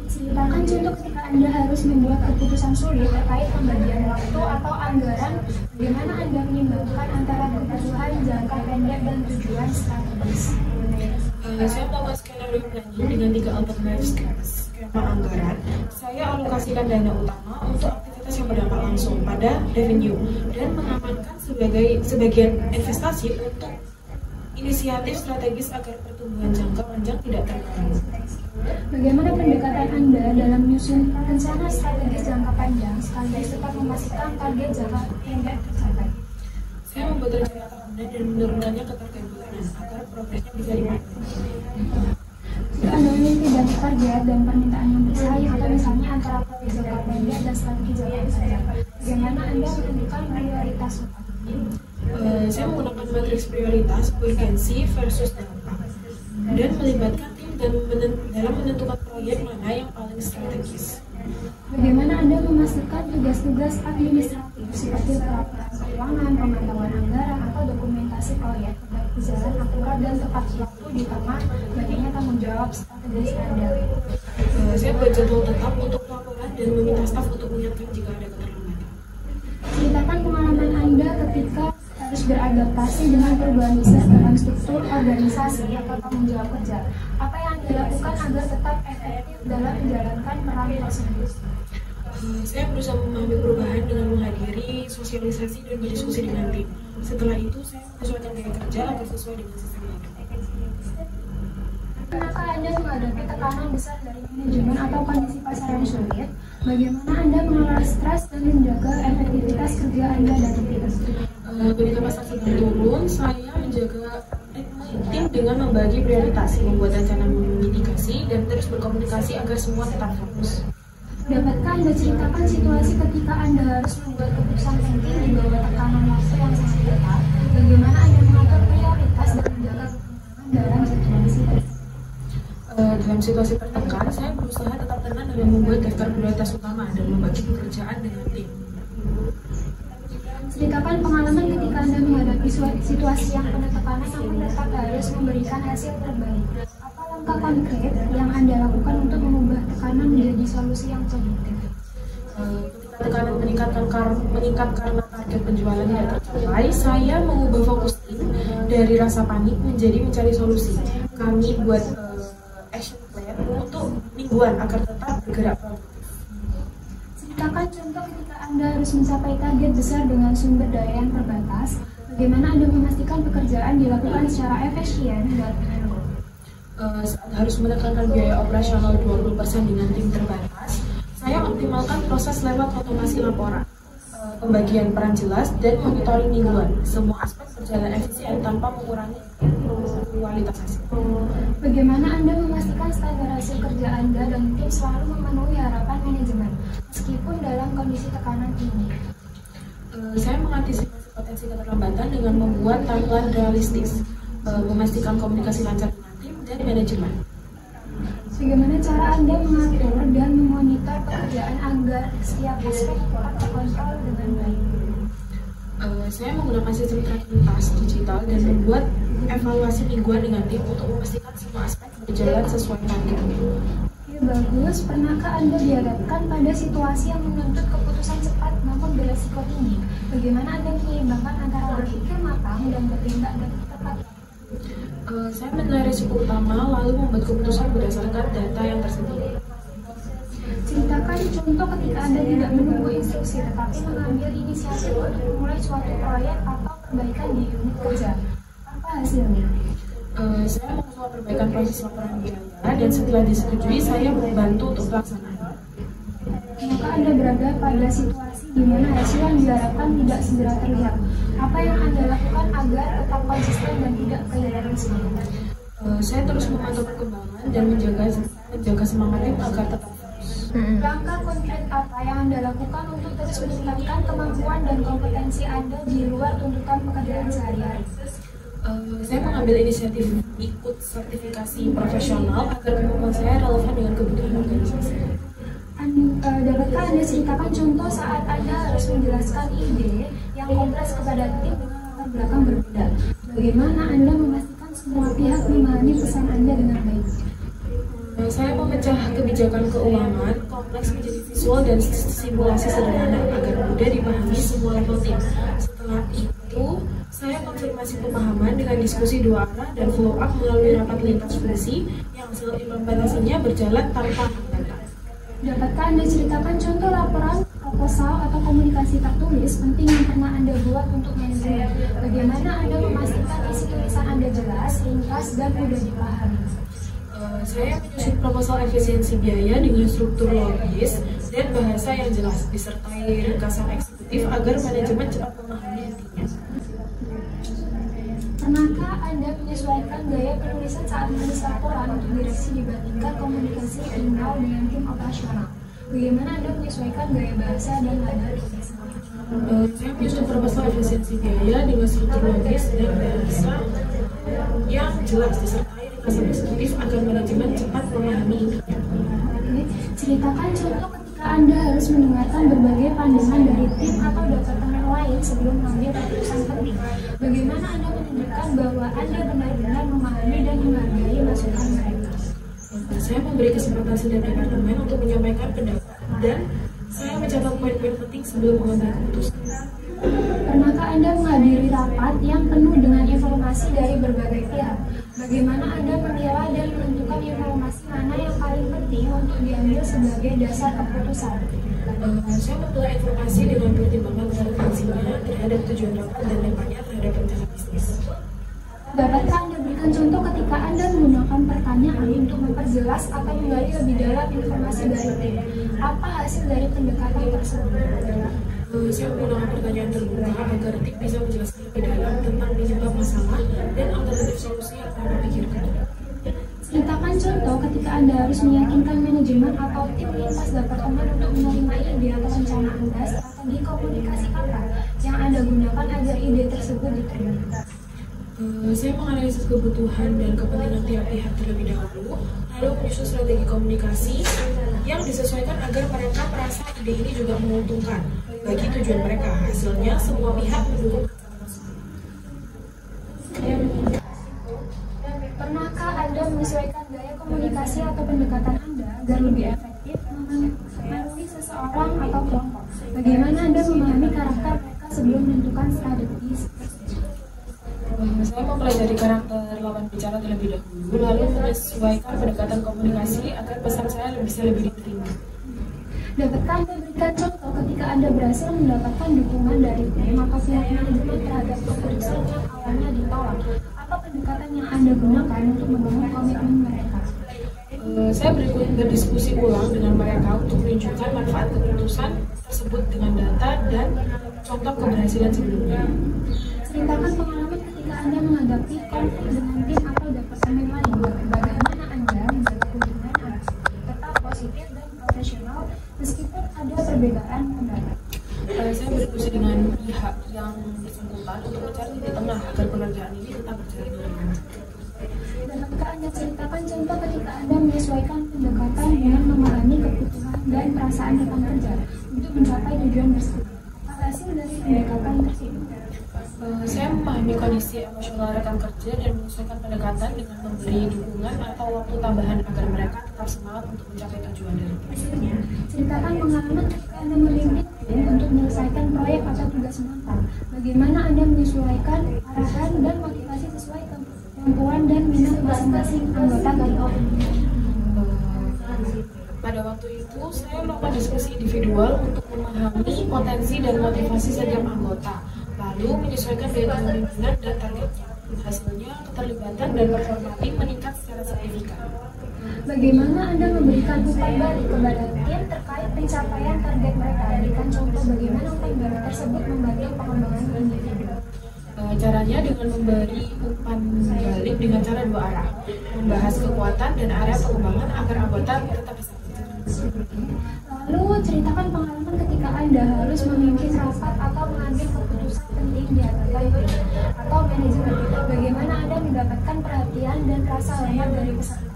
Ceritakan contoh ketika Anda harus membuat keputusan sulit terkait pembagian waktu atau anggaran. Bagaimana Anda menyimbangkan antara kebutuhan jangka pendek dan tujuan strategis? Saya melakukan skenario planning dengan 3 alternatif skema anggaran. Saya alokasikan dana utama untuk aktivitas yang berdampak langsung pada revenue dan mengamankan sebagian investasi untuk inisiatif strategis agar pertumbuhan jangka panjang tidak terganggu. Bagaimana pendekatan Anda dalam menyusun rencana strategis jangka panjang sekaligus tetap memastikan target jangka pendek tercapai? Saya membuat rencana tahunan dan menurunkannya ke target bulanan agar progresnya bisa dimonitor. Jika Anda memiliki data target dan permintaan yang bersaing atau misalnya antara proyek jangka pendek dan strategi jangka panjang, bagaimana Anda menentukan prioritas utama? Saya menggunakan matriks prioritas, urgensi versus dampak, dan melibatkan tim dalam menentukan proyek mana yang paling strategis. Bagaimana Anda memastikan tugas-tugas administratif seperti pelaporan keuangan, pemantauan anggaran, atau dokumentasi proyek dapat berjalan akurat dan tepat waktu di tengah banyaknya tanggung jawab strategis Anda? Saya buat jadwal tetap untuk laporan dan meminta staf untuk mengingatkan jika ada keterlambatan. Ceritakan pengalaman Anda ketika harus beradaptasi dengan perubahan besar dalam struktur organisasi atau tanggung jawab kerja. Apa yang Anda lakukan agar tetap efektif dalam menjalankan peran tersebut? Saya berusaha memahami perubahan dengan menghadiri sosialisasi dan berdiskusi dengan tim. Setelah itu, saya menyesuaikan gaya kerja agar sesuai dengan sistem baru. Kenapa Anda menghadapi tekanan besar dari manajemen atau kondisi pasar yang sulit? Bagaimana Anda mengelola stres dan menjaga efektivitas kerja Anda dan tim? Ketika pasar sedang turun, saya menjaga tim dengan membagi prioritas, membuat rencana mitigasi, dan terus berkomunikasi agar semua tetap fokus. Dapatkah Anda ceritakan situasi ketika Anda harus membuat keputusan penting di bawah tekanan waktu yang sangat ketat? Bagaimana Anda mengatur prioritas dan menjaga ketenangan dalam situasi tersebut? Dalam situasi tertekan, saya berusaha tetap tenang dalam membuat daftar prioritas utama dan membagi pekerjaan dengan tim. Ceritakan pengalaman ketika Anda menghadapi situasi yang penuh tekanan namun tetap harus memberikan hasil terbaik. Apa langkah konkret yang Anda lakukan untuk mengubah tekanan menjadi solusi yang positif? Ketika tekanan meningkat karena target penjualan tidak tercapai, saya mengubah fokus tim dari rasa panik menjadi mencari solusi. Kami buat action plan untuk mingguan agar tetap bergerak produktif. Ceritakan contoh ketika Anda harus mencapai target besar dengan sumber daya yang terbatas. Bagaimana Anda memastikan pekerjaan dilakukan secara efisien dan Saat harus menekankan biaya operasional 20% dengan tim terbatas, saya optimalkan proses lewat otomasi laporan, pembagian peran jelas, dan monitoring mingguan. Semua aspek berjalan efisien tanpa mengurangi kualitas hasil. bagaimana Anda memastikan standar hasil kerja Anda dan tim selalu memenuhi harapan manajemen, meskipun dalam kondisi tekanan tinggi? Saya mengantisipasi potensi keterlambatan dengan membuat timeline realistis, memastikan komunikasi lancar dengan tim dan manajemen. Bagaimana cara Anda mengatur dan memonitor pekerjaan agar setiap aspek tetap terkontrol dengan baik? Saya menggunakan sistem tracking task digital dan membuat evaluasi mingguan dengan tim untuk memastikan semua aspek berjalan sesuai target. Ya, bagus. Pernahkah Anda dihadapkan pada situasi yang menuntut keputusan cepat namun beresiko tinggi? Bagaimana Anda menyeimbangkan antara berpikir matang dan bertindak dengan tepat? Saya menilai risiko utama lalu membuat keputusan berdasarkan data yang tersedia. Ceritakan contoh ketika Anda tidak menunggu instruksi tetapi mengambil inisiatif untuk memulai suatu proyek atau perbaikan di unit kerja. Apa hasilnya? Saya mengusulkan perbaikan proses laporan biaya dan setelah disetujui saya membantu untuk pelaksanaan. Maka Anda berada pada situasi di mana hasil yang diharapkan tidak segera terlihat. Apa yang Anda lakukan agar tetap konsisten dan tidak kehilangan semangat? Saya terus memantau perkembangan dan menjaga semangat tim agar tetap fokus. Langkah konkret apa yang Anda lakukan untuk terus meningkatkan kemampuan dan kompetensi Anda di luar tuntutan pekerjaan sehari-hari? Saya mengambil inisiatif ikut sertifikasi profesional agar kemampuan saya relevan dengan kebutuhan organisasi. Dapatkah Anda ceritakan contoh saat Anda harus menjelaskan ide yang kompleks kepada tim dengan latar belakang berbeda? Bagaimana Anda memastikan semua pihak memahami pesan Anda dengan baik? Saya memecah kebijakan keuangan kompleks menjadi visual dan simulasi sederhana agar mudah dipahami semua level tim. Setelah itu, saya konfirmasi pemahaman dengan diskusi dua arah dan follow up melalui rapat lintas fungsi yang hasil implementasinya berjalan tanpa hambatan. Dapatkah Anda ceritakan contoh laporan, proposal, atau komunikasi tertulis penting yang pernah Anda buat untuk manajemen? Bagaimana Anda memastikan isi tulisan Anda jelas, ringkas, dan mudah dipahami? Saya menyusun proposal efisiensi biaya dengan struktur logis dan bahasa yang jelas, disertai ringkasan eksekutif agar manajemen cepat memahami intinya. Pernahkah Anda menyesuaikan gaya penulisan saat menulis laporan untuk direksi dibandingkan komunikasi internal dengan tim operasional? Bagaimana Anda menyesuaikan gaya bahasa dan nada tulisan? Saya menyusun proposal efisiensi biaya dengan struktur logis dan bahasa yang jelas, disertai ringkasan eksekutif agar manajemen cepat memahami intinya. Oke, ceritakan contoh ketika Anda harus mendengarkan berbagai pandangan dari tim atau departemen lain sebelum mengambil keputusan penting. Bagaimana Anda menunjukkan bahwa Anda benar-benar memahami dan menghargai masukan mereka? Saya memberi kesempatan setiap departemen untuk menyampaikan pendapat dan saya mencatat poin-poin penting sebelum mengambil keputusan. Pernahkah Anda menghadiri rapat yang penuh dengan informasi dari berbagai pihak? Bagaimana Anda menilai dan menentukan informasi mana yang paling penting untuk diambil sebagai dasar keputusan? Saya memilih informasi dengan pertimbangan relevansinya terhadap tujuan rapat dan dampaknya terhadap rencana bisnis. Dapatkah Anda berikan contoh ketika Anda menggunakan pertanyaan untuk memperjelas atau menggali lebih dalam informasi dari tim? Apa hasil dari pendekatan tersebut? Saya menggunakan pertanyaan terbuka agar tim bisa menjelaskan lebih dalam tentang penyebab masalah dan alternatif solusi yang mereka pikirkan. Ceritakan contoh ketika Anda harus meyakinkan manajemen atau tim lintas departemen untuk menerima ide atau rencana Anda, strategi komunikasi apa yang Anda gunakan agar ide tersebut diterima? Saya menganalisis kebutuhan dan kepentingan tiap pihak terlebih dahulu, lalu menyusun strategi komunikasi yang disesuaikan agar mereka merasa ide ini juga menguntungkan bagi tujuan mereka. Hasilnya, semua pihak mendukung. Pernahkah Anda menyesuaikan gaya komunikasi atau pendekatan Anda agar lebih efektif memengaruhi seseorang atau kelompok? Bagaimana Anda memahami karakter mereka sebelum menentukan strategi? Saya mempelajari karakter lawan bicara terlebih dahulu, lalu menyesuaikan pendekatan komunikasi agar pesan saya bisa lebih diterima. Dapatkah Anda berikan contoh ketika Anda berhasil mendapatkan dukungan dari tim atau pihak manajemen terhadap keputusan yang awalnya ditolak? Apa pendekatan yang Anda gunakan untuk membangun komitmen mereka? Saya berdiskusi ulang dengan mereka untuk menunjukkan manfaat keputusan tersebut dengan data dan contoh keberhasilan sebelumnya. Ceritakan pengalaman ketika Anda menghadapi konflik dengan tim atau departemen lain. Bagaimana Anda menjaga hubungan Anda tetap positif dan profesional meskipun ada perbedaan pendapat? Saya berdiskusi dengan pihak yang bersangkutan untuk mencari titik tengah agar pekerjaan ini tetap berjalan dengan lancar. Dapatkah Anda ceritakan contoh ketika Anda menyesuaikan pendekatan dengan memahami kebutuhan dan perasaan rekan kerja untuk mencapai tujuan tersebut? Apa hasil dari pendekatan tersebut? Saya memahami kondisi emosional rekan kerja dan menyesuaikan pendekatan dengan memberi dukungan atau waktu tambahan agar mereka tetap semangat untuk mencapai tujuan dari tim. Ceritakan pengalaman ketika Anda memimpin tim untuk menyelesaikan proyek atau tugas mental. Bagaimana Anda menyesuaikan arahan dan motivasi sesuai kemampuan dan minat masing-masing anggota tim. Pada waktu itu, saya melakukan diskusi individual untuk memahami potensi dan motivasi setiap anggota, lalu menyesuaikan gaya kepemimpinan dan targetnya. Hasilnya, keterlibatan dan performa tim meningkat secara signifikan. Bagaimana Anda memberikan umpan balik kepada tim terkait pencapaian target mereka? Berikan contoh bagaimana umpan balik tersebut membantu pengembangan individu. Caranya dengan memberi umpan balik dengan cara dua arah, membahas kekuatan dan area pengembangan agar anggota tetap bisa. Lalu ceritakan pengalaman ketika Anda harus memimpin rapat atau mengambil keputusan penting di hadapan tim atau manajemen. Bagaimana Anda mendapatkan perhatian dan rasa hormat dari peserta?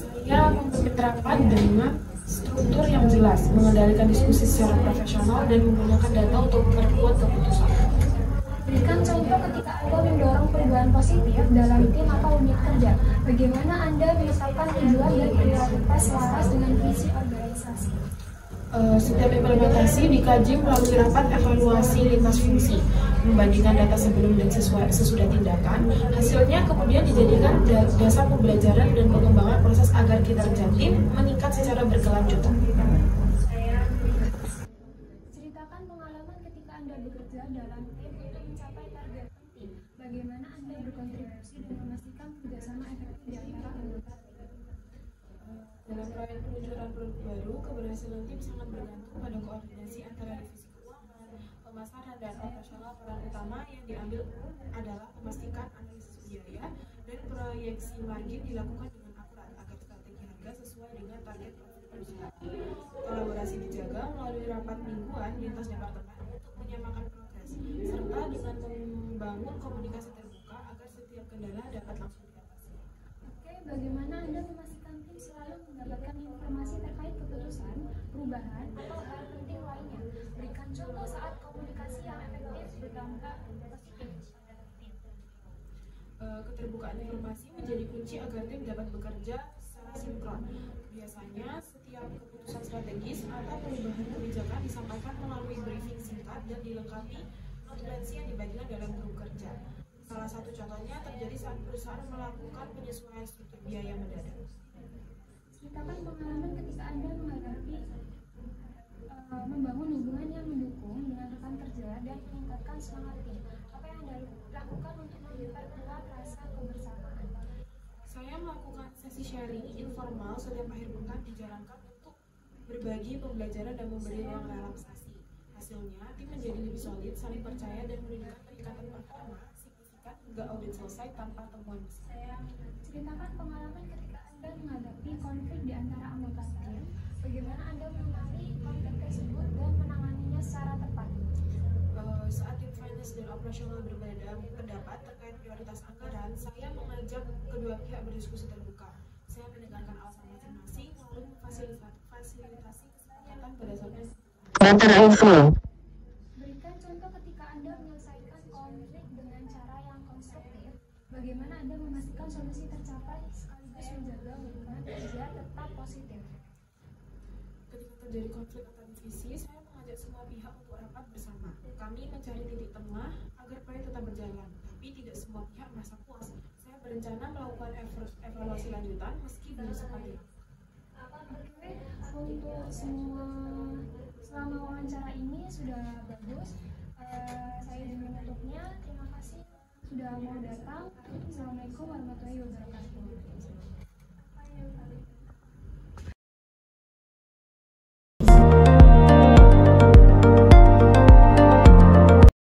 Saya memimpin rapat dengan struktur yang jelas, mengendalikan diskusi secara profesional dan menggunakan data untuk memperkuat keputusan. Berikan contoh ketika Anda mendorong perubahan positif dalam tim atau unit kerja. Bagaimana Anda menetapkan tujuan dan prioritas selaras dengan visi organisasi? Setiap implementasi dikaji melalui rapat evaluasi lintas fungsi, membandingkan data sebelum dan sesudah tindakan. Hasilnya kemudian dijadikan dasar pembelajaran dan pengembangan proses agar kinerja tim meningkat secara berkelanjutan. Ceritakan pengalaman ketika Anda bekerja dalam tim untuk mencapai target penting. Bagaimana Anda berkontribusi dan memastikan kerjasama efektif di antara anggota tim? Dalam proyek peluncuran produk baru, keberhasilan tim sangat bergantung pada koordinasi antara divisi keuangan, pemasaran, dan operasional. Peran utama yang diambil adalah memastikan analisis biaya dan proyeksi margin dilakukan dengan akurat agar strategi harga sesuai dengan target perusahaan. Kolaborasi dijaga melalui rapat mingguan lintas departemen untuk menyamakan progres, serta dengan membangun komunikasi terbuka agar setiap kendala dapat langsung diatasi. Oke, bagaimana Anda memastikan tim selalu mendapatkan informasi terkait keputusan, perubahan, atau hal penting lainnya? Berikan contoh saat komunikasi yang efektif berdampak positif pada tim. Keterbukaan informasi menjadi kunci agar tim dapat bekerja secara sinkron. Biasanya, setiap keputusan strategis atau perubahan kebijakan disampaikan melalui briefing singkat dan dilengkapi notulensi yang dibagikan dalam grup kerja. Salah satu contohnya terjadi saat perusahaan melakukan penyesuaian struktur biaya mendadak. Ceritakan pengalaman ketika Anda menghadapi membangun hubungan yang mendukung dengan rekan kerja dan meningkatkan semangat tim. Apa yang Anda lakukan untuk memperkuat rasa kebersamaan? Saya melakukan sesi sharing informal setiap akhir pekan dijalankan untuk berbagi pembelajaran dan memberi ruang relaksasi. Hasilnya, tim menjadi lebih solid, saling percaya, dan menunjukkan peningkatan performa signifikan hingga audit selesai tanpa temuan besar. Ceritakan pengalaman ketika Anda menghadapi konflik di antara anggota tim, bagaimana Anda mengenali konflik tersebut dan menanganinya secara tepat? Saat tim finance dan operasional berbeda pendapat terkait prioritas anggaran, saya mengajak kedua pihak berdiskusi terbuka. Saya mendengarkan alasan masing-masing, lalu memfasilitasi kesepakatan berdasarkan Berikan contoh ketika Anda menyelesaikan konflik dengan cara yang konstruktif. Bagaimana Anda memastikan solusi tercapai sekaligus menjaga hubungan kerja tetap positif? Ketika terjadi konflik antar divisi, saya mengajak semua pihak untuk rapat bersama. Kami mencari titik tengah agar proyek tetap berjalan, tapi tidak semua pihak merasa puas. Saya berencana melakukan evaluasi lanjutan meski belum sepati. Untuk semua selama wawancara ini sudah bagus. Saya juga menutupnya. Terima kasih sudah mau datang. Assalamualaikum warahmatullahi wabarakatuh.